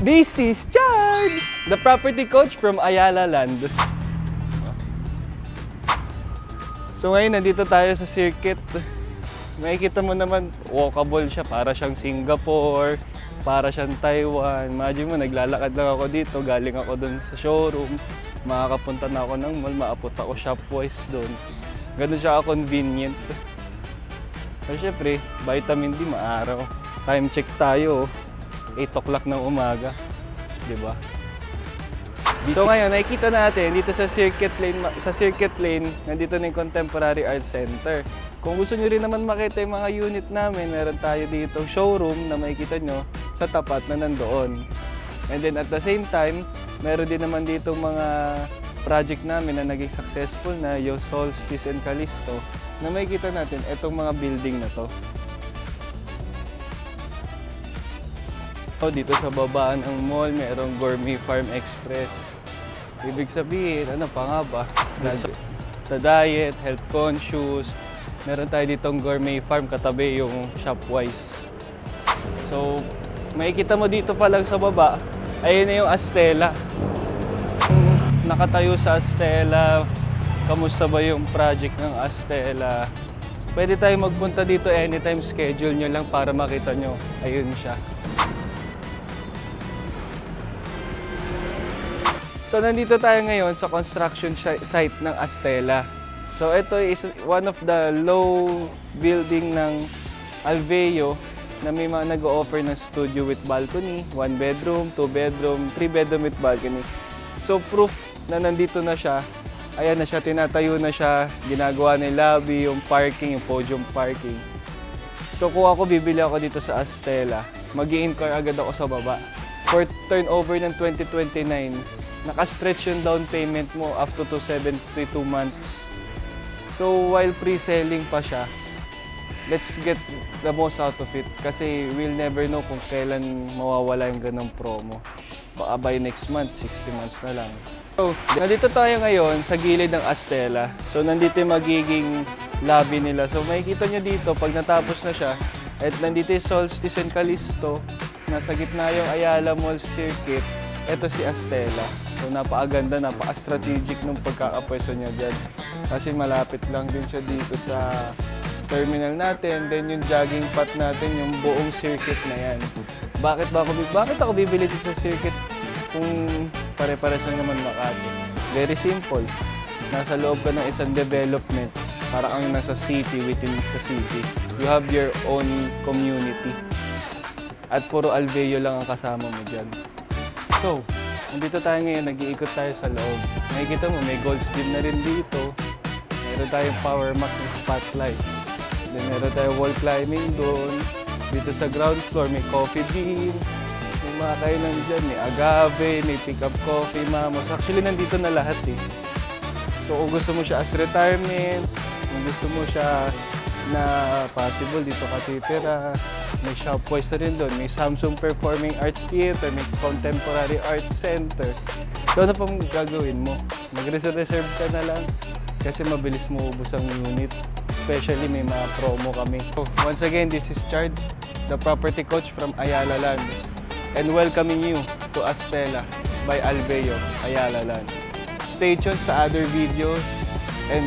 This is Chad, the property coach from Ayala Land. So ngayon, nandito tayo sa circuit. Makikita mo naman, walkable siya. Para siyang Singapore, para siyang Taiwan. Imagine mo, naglalakad lang ako dito. Galing ako dun sa showroom. Makakapunta na ako ng mall, maapot ako Shopwise dun. Ganun siya convenient. Pero syempre, vitamin D maaraw. Time check tayo, 8 o'clock ng umaga. Diba? So ngayon, nakikita natin dito sa circuit lane, nandito na yung Contemporary Art Center. Kung gusto nyo rin naman makita yung mga unit namin, meron tayo dito showroom na makikita nyo sa tapat na nandoon. And then at the same time, meron din naman dito mga project namin na naging successful na, yung Solstice and Callisto, na makikita natin itong mga building na to. So, dito sa babaan ng mall, mayroong Gourmet Farm Express. Ibig sabihin, ano pa nga ba? Sa diet, health conscious. Meron tayo ditong Gourmet Farm, katabi yung Shopwise. So, makikita mo dito pa lang sa baba, ayun na yung Astela. Nakatayo sa Astela, kamusta ba yung project ng Astela? Pwede tayo magpunta dito anytime, schedule nyo lang para makita nyo. Ayun siya. So, nandito tayo ngayon sa construction site ng Astela. So, ito is one of the low building ng Alveo na may mga nag-o-offer ng studio with balcony, 1 bedroom, 2 bedroom, 3 bedroom with balcony. So, proof na nandito na siya. Ayan na siya, tinatayo na siya, ginagawa ng lobby, yung parking, yung podium parking. So, kung ako bibili ako dito sa Astela, mag-i-inquire agad ako sa baba. For turnover ng 2029, naka-stretch yung down payment mo up to 72 months. So, while pre-selling pa siya, let's get the most out of it. Kasi we'll never know kung kailan mawawala yung ganong promo. Baka by next month, 60 months na lang. So, nandito tayo ngayon sa gilid ng Astela. So, nandito yung magiging lobby nila. So, makikita nyo dito, pag natapos na siya, at nandito yung Solstice and Callisto, nasa gitna yung Ayala Mall Circuit, ito si Astela. So, napakaganda, napaka-strategic nung pagkakapwesto niya dyan. Kasi malapit lang din siya dito sa terminal natin, then yung jogging path natin, yung buong circuit na yan. Bakit ako bibili dito sa circuit kung pare-pares lang naman Makati? Very simple. Nasa loob ka ng isang development, para kang nasa city, within the city. You have your own community. At puro Alveo lang ang kasama mo dyan. So, nandito tayo ngayon, nag-iikot tayo sa loob. Makikita mo, may Gold's Gym na rin dito. Meron tayong Power Max na spotlight. Then meron tayong wall climbing doon. Dito sa ground floor, may coffee bean. May mga kainan dyan, may agave, may pick-up coffee, mamos. Actually, nandito na lahat eh. So, kung gusto mo siya as retirement, kung gusto mo siya na possible, dito ka titira. May Shopwise na rin doon. May Samsung Performing Arts Theater, may Contemporary Art Center. So, ano pang gagawin mo? Mag-reserve ka na lang kasi mabilis mo ubos ang unit. Especially may mga promo kami. So, once again, this is Chad, the property coach from Ayala Land. And welcoming you to Astela by Alveo, Ayala Land. Stay tuned sa other videos and